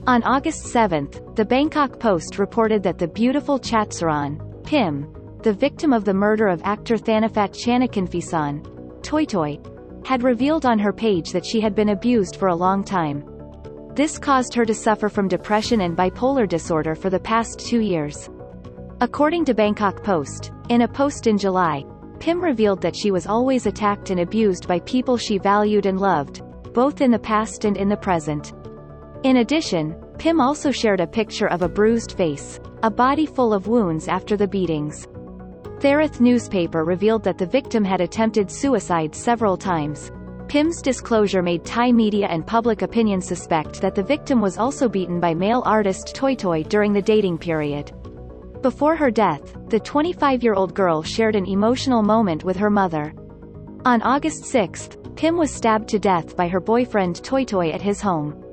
On August 7, the Bangkok Post reported that the beautiful Chatsaran, Pim, the victim of the murder of actor Thanaphat Chanakanfisan, Toy Toy, had revealed on her page that she had been abused for a long time. This caused her to suffer from depression and bipolar disorder for the past 2 years. According to Bangkok Post, in a post in July, Pim revealed that she was always attacked and abused by people she valued and loved, both in the past and in the present. In addition, Pim also shared a picture of a bruised face, a body full of wounds after the beatings. Therath newspaper revealed that the victim had attempted suicide several times. Pim's disclosure made Thai media and public opinion suspect that the victim was also beaten by male artist Toy Toy during the dating period. Before her death, the 25-year-old girl shared an emotional moment with her mother. On August 6, Pim was stabbed to death by her boyfriend Toy Toy at his home.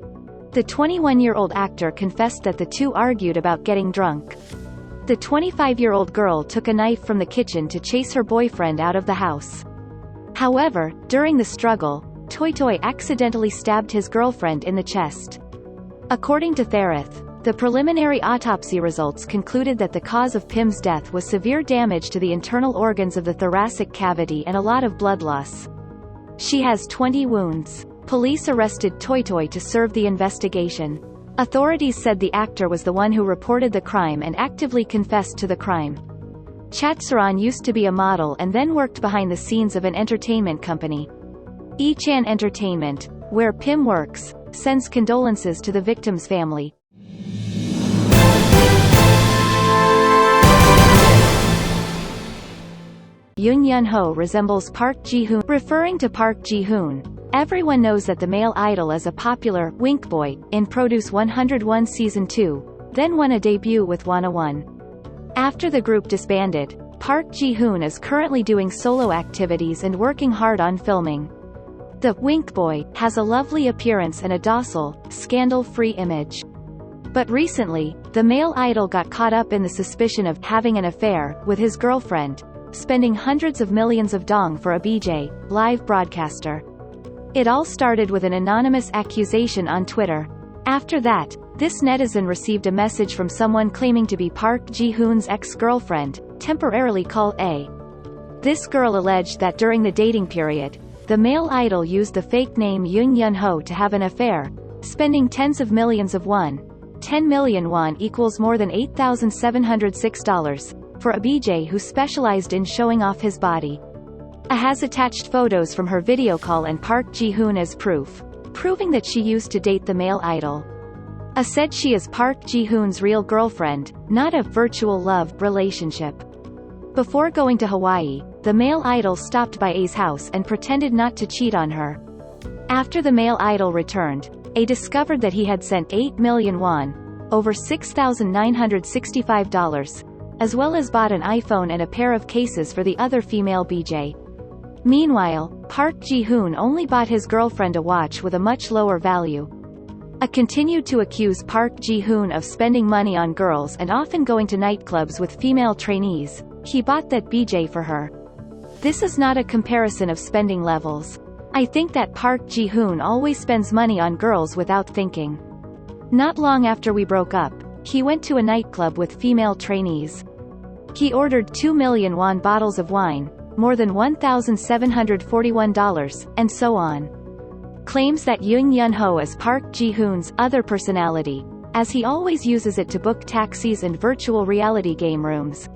The 21-year-old actor confessed that the two argued about getting drunk. The 25-year-old girl took a knife from the kitchen to chase her boyfriend out of the house. However, during the struggle, Toy Toy accidentally stabbed his girlfriend in the chest. According to Therath, the preliminary autopsy results concluded that the cause of Pim's death was severe damage to the internal organs of the thoracic cavity and a lot of blood loss. She has 20 wounds. Police arrested Toy Toy to serve the investigation. Authorities said the actor was the one who reported the crime and actively confessed to the crime. Chatsaran used to be a model and then worked behind the scenes of an entertainment company. Echan Entertainment, where Pim works, sends condolences to the victim's family. Yoon Yun-ho resembles Park Ji-hoon. Referring to Park Ji-hoon, everyone knows that the male idol is a popular Wink Boy in Produce 101 Season 2, then won a debut with Wanna One. After the group disbanded, Park Ji-hoon is currently doing solo activities and working hard on filming. The Wink Boy has a lovely appearance and a docile, scandal-free image. But recently, the male idol got caught up in the suspicion of having an affair with his girlfriend, spending hundreds of millions of dong for a BJ, live broadcaster. It all started with an anonymous accusation on Twitter. After that, this netizen received a message from someone claiming to be Park Ji-hoon's ex-girlfriend, temporarily called A. This girl alleged that during the dating period, the male idol used the fake name Yoon Yun-ho to have an affair, spending tens of millions of won, 10 million won equals more than $8,706, for a BJ who specialized in showing off his body. A has attached photos from her video call and Park Ji-hoon as proof, proving that she used to date the male idol. A said she is Park Ji-hoon's real girlfriend, not a virtual love relationship. Before going to Hawaii, the male idol stopped by A's house and pretended not to cheat on her. After the male idol returned, A discovered that he had sent 8 million won, over $6,965, as well as bought an iPhone and a pair of cases for the other female BJ. Meanwhile, Park Ji-hoon only bought his girlfriend a watch with a much lower value. A continued to accuse Park Ji-hoon of spending money on girls and often going to nightclubs with female trainees. He bought that BJ for her. This is not a comparison of spending levels. I think that Park Ji-hoon always spends money on girls without thinking. Not long after we broke up, he went to a nightclub with female trainees. He ordered 2 million won bottles of wine, more than $1,741, and so on. Claims that Yoon Yun-ho is Park Ji-hoon's other personality, as he always uses it to book taxis and virtual reality game rooms.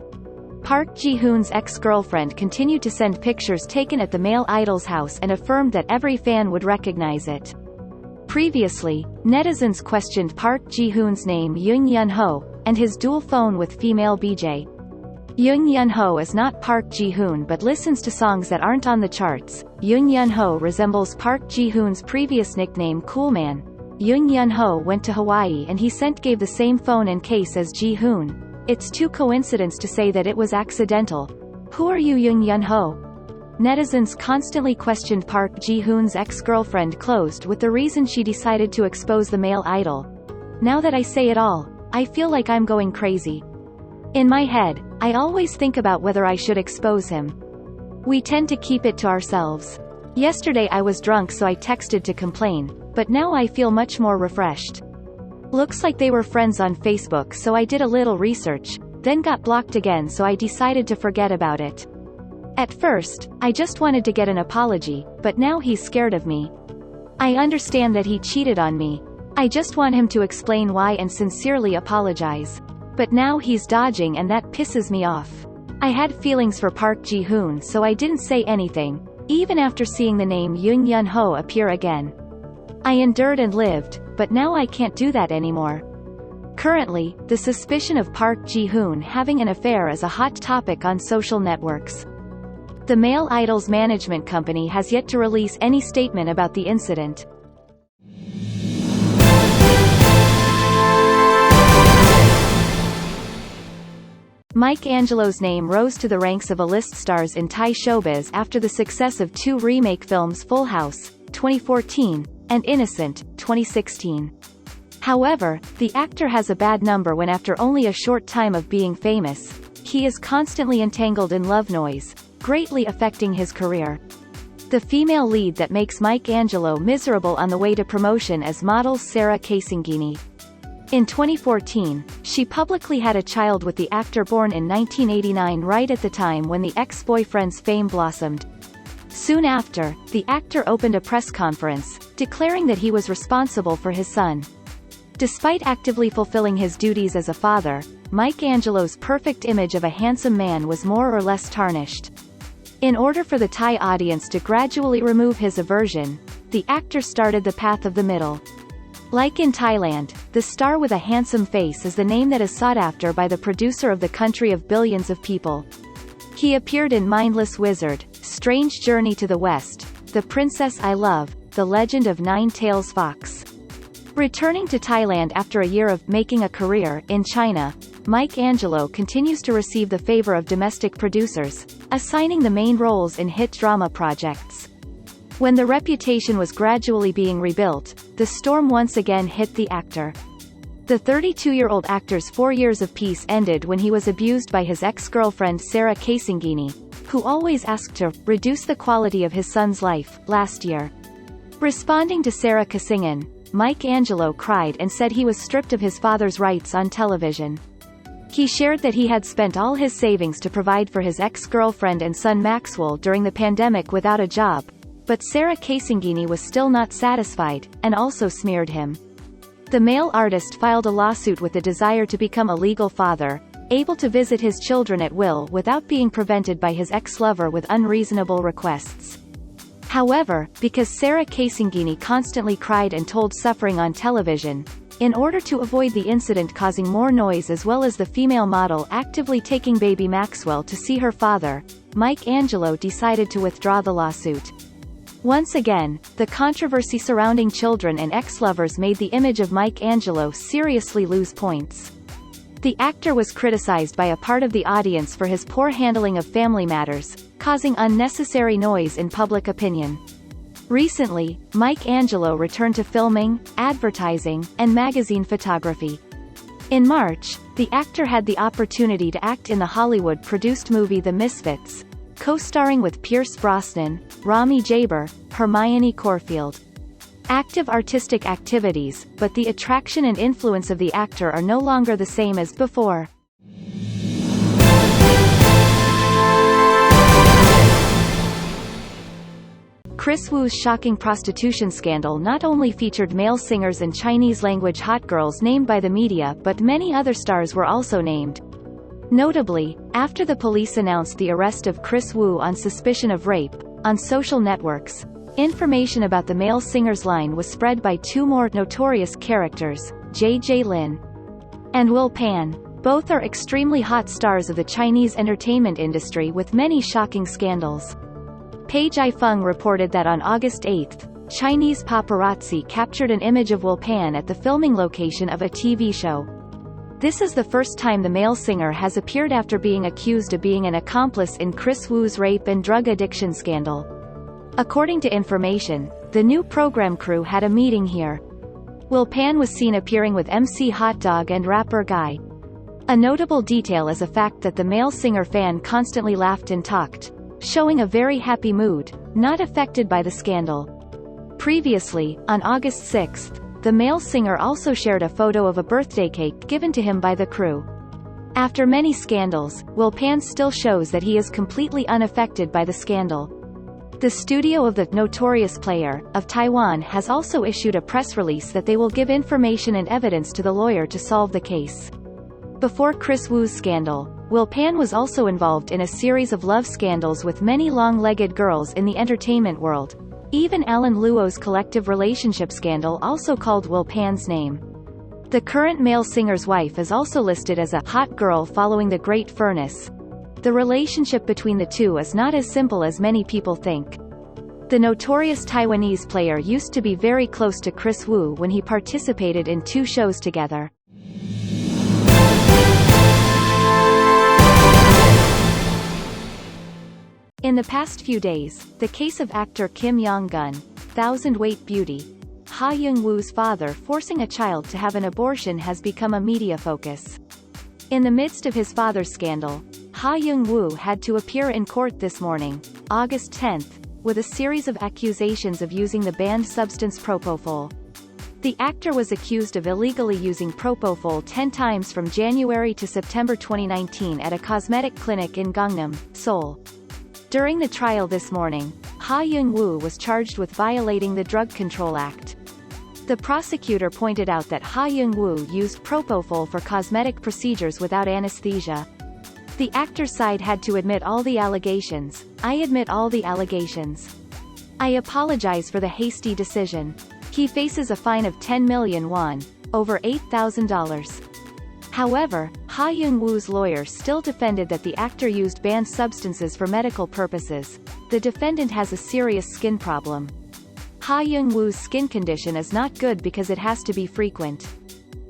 Park Ji-hoon's ex-girlfriend continued to send pictures taken at the male idol's house and affirmed that every fan would recognize it. Previously, netizens questioned Park Ji-hoon's name Yoon Yun-ho, and his dual phone with female BJ. Yoon Yun-ho is not Park Ji-hoon but listens to songs that aren't on the charts. Yoon Yun-ho resembles Park Ji-hoon's previous nickname Coolman. Yoon Yun-ho went to Hawaii and he gave the same phone and case as Ji-hoon. It's too coincidence to say that it was accidental. Who are you, Yoon Yun-ho? Netizens constantly questioned Park Ji-hoon's ex-girlfriend closed with the reason she decided to expose the male idol. Now that I say it all, I feel like I'm going crazy. In my head, I always think about whether I should expose him. We tend to keep it to ourselves. Yesterday I was drunk so I texted to complain, but now I feel much more refreshed. Looks like they were friends on Facebook, so I did a little research, then got blocked again, so I decided to forget about it. At first, I just wanted to get an apology, but now he's scared of me. I understand that he cheated on me. I just want him to explain why and sincerely apologize. But now he's dodging and that pisses me off. I had feelings for Park Ji-hoon, so I didn't say anything, even after seeing the name Yoon Yun-ho appear again. I endured and lived, but now I can't do that anymore. Currently, the suspicion of Park Ji-hoon having an affair is a hot topic on social networks. The male idol's management company has yet to release any statement about the incident. Mike Angelo's name rose to the ranks of A-list stars in Thai showbiz after the success of two remake films, Full House, 2014, and Innocent, 2016. However, the actor has a bad number when after only a short time of being famous, he is constantly entangled in love noise, greatly affecting his career. The female lead that makes Mike Angelo miserable on the way to promotion is model Sarah Casingini. In 2014, she publicly had a child with the actor born in 1989, right at the time when the ex-boyfriend's fame blossomed. Soon after, the actor opened a press conference, declaring that he was responsible for his son. Despite actively fulfilling his duties as a father, Mike Angelo's perfect image of a handsome man was more or less tarnished. In order for the Thai audience to gradually remove his aversion, the actor started the path of the middle. Like in Thailand, the star with a handsome face is the name that is sought after by the producer of the country of billions of people. He appeared in Mindless Wizard, Strange Journey to the West, The Princess I Love, The Legend of Nine-Tailed Fox. Returning to Thailand after a year of making a career in China, Mike Angelo continues to receive the favor of domestic producers, assigning the main roles in hit drama projects. When the reputation was gradually being rebuilt, the storm once again hit the actor. The 32-year-old actor's 4 years of peace ended when he was abused by his ex-girlfriend Sarah Casingini, who always asked to reduce the quality of his son's life, last year. Responding to Sarah Casingin, Mike Angelo cried and said he was stripped of his father's rights on television. He shared that he had spent all his savings to provide for his ex-girlfriend and son Maxwell during the pandemic without a job, but Sarah Casingini was still not satisfied, and also smeared him. The male artist filed a lawsuit with the desire to become a legal father, able to visit his children at will without being prevented by his ex-lover with unreasonable requests. However, because Sarah Casingini constantly cried and told suffering on television, in order to avoid the incident causing more noise as well as the female model actively taking baby Maxwell to see her father, Mike Angelo decided to withdraw the lawsuit. Once again, the controversy surrounding children and ex-lovers made the image of Mike Angelo seriously lose points. The actor was criticized by a part of the audience for his poor handling of family matters, causing unnecessary noise in public opinion. Recently, Mike Angelo returned to filming, advertising, and magazine photography. In March, the actor had the opportunity to act in the Hollywood-produced movie The Misfits, co-starring with Pierce Brosnan, Rami Jaber, Hermione Corfield. Active artistic activities, but the attraction and influence of the actor are no longer the same as before. Kris Wu's shocking prostitution scandal not only featured male singers and Chinese-language hot girls named by the media, but many other stars were also named. Notably, after the police announced the arrest of Kris Wu on suspicion of rape, on social networks, information about the male singer's line was spread by two more notorious characters, J.J. Lin and Will Pan. Both are extremely hot stars of the Chinese entertainment industry with many shocking scandals. Page Ifeng reported that on August 8, Chinese paparazzi captured an image of Will Pan at the filming location of a TV show. This is the first time the male singer has appeared after being accused of being an accomplice in Kris Wu's rape and drug addiction scandal. According to information, the new program crew had a meeting here. Will Pan was seen appearing with MC Hot Dog and rapper Guy. A notable detail is the fact that the male singer fan constantly laughed and talked, showing a very happy mood, not affected by the scandal. Previously, on August 6, the male singer also shared a photo of a birthday cake given to him by the crew. After many scandals, Will.Pan still shows that he is completely unaffected by the scandal. The studio of the Notorious Player of Taiwan has also issued a press release that they will give information and evidence to the lawyer to solve the case. Before Kris Wu's scandal, Will.Pan was also involved in a series of love scandals with many long-legged girls in the entertainment world. Even Alan Luo's collective relationship scandal also called Will.Pan's name. The current male singer's wife is also listed as a hot girl following the Great Furnace. The relationship between the two is not as simple as many people think. The notorious Taiwanese player used to be very close to Kris Wu when he participated in 2 shows together. In the past few days, the case of actor Kim Yong-gun, thousand-weight beauty, Ha Young-woo's father forcing a child to have an abortion has become a media focus. In the midst of his father's scandal, Ha Young-woo had to appear in court this morning, August 10, with a series of accusations of using the banned substance propofol. The actor was accused of illegally using propofol 10 times from January to September 2019 at a cosmetic clinic in Gangnam, Seoul. During the trial this morning, Ha Young-woo was charged with violating the Drug Control Act. The prosecutor pointed out that Ha Young-woo used propofol for cosmetic procedures without anesthesia. The actor's side had to admit all the allegations. "I admit all the allegations. I apologize for the hasty decision." He faces a fine of 10 million won, over $8,000. However, Ha Young-woo's lawyer still defended that the actor used banned substances for medical purposes. The defendant has a serious skin problem. Ha Young-woo's skin condition is not good because it has to be frequent.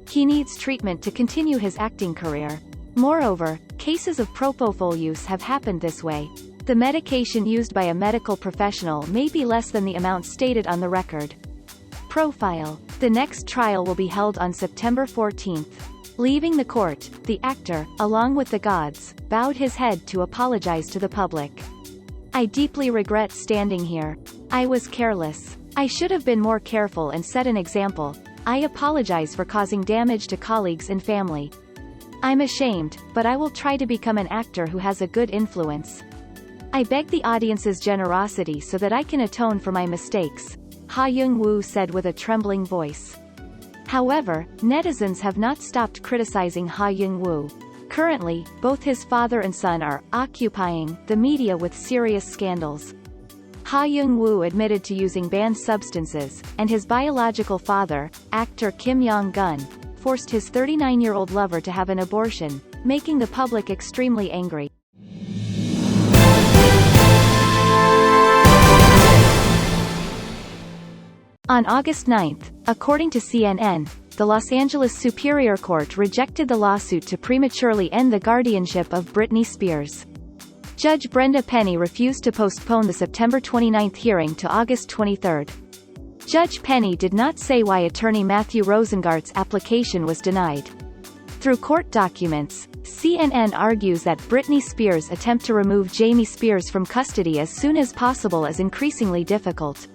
He needs treatment to continue his acting career. Moreover, cases of propofol use have happened this way. The medication used by a medical professional may be less than the amount stated on the record. Profile. The next trial will be held on September 14. Leaving the court, the actor, along with the gods, bowed his head to apologize to the public. "I deeply regret standing here. I was careless. I should have been more careful and set an example. I apologize for causing damage to colleagues and family. I'm ashamed, but I will try to become an actor who has a good influence. I beg the audience's generosity so that I can atone for my mistakes," Ha Young-woo said with a trembling voice. However, netizens have not stopped criticizing Ha Young-woo. Currently, both his father and son are occupying the media with serious scandals. Ha Young-woo admitted to using banned substances, and his biological father, actor Kim Yong-gun, forced his 39-year-old lover to have an abortion, making the public extremely angry. On August 9, according to CNN, the Los Angeles Superior Court rejected the lawsuit to prematurely end the guardianship of Britney Spears. Judge Brenda Penny refused to postpone the September 29 hearing to August 23. Judge Penny did not say why attorney Matthew Rosengart's application was denied. Through court documents, CNN argues that Britney Spears' attempt to remove Jamie Spears from custody as soon as possible is increasingly difficult.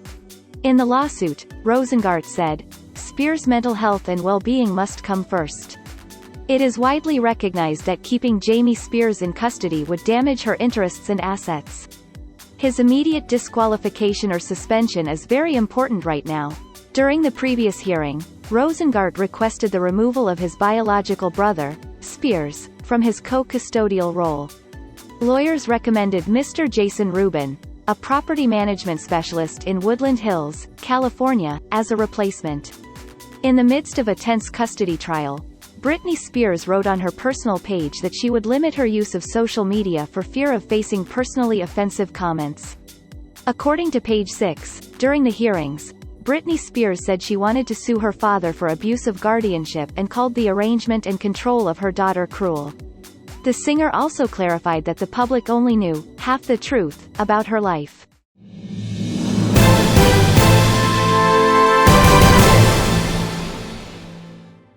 In the lawsuit, Rosengart said, "Spears' mental health and well-being must come first. It is widely recognized that keeping Jamie Spears in custody would damage her interests and assets. His immediate disqualification or suspension is very important right now." During the previous hearing, Rosengart requested the removal of his biological brother, Spears, from his co-custodial role. Lawyers recommended Mr. Jason Rubin, a property management specialist in Woodland Hills, California, as a replacement. In the midst of a tense custody trial, Britney Spears wrote on her personal page that she would limit her use of social media for fear of facing personally offensive comments. According to page 6, during the hearings, Britney Spears said she wanted to sue her father for abuse of guardianship and called the arrangement and control of her daughter cruel. The singer also clarified that the public only knew half the truth about her life.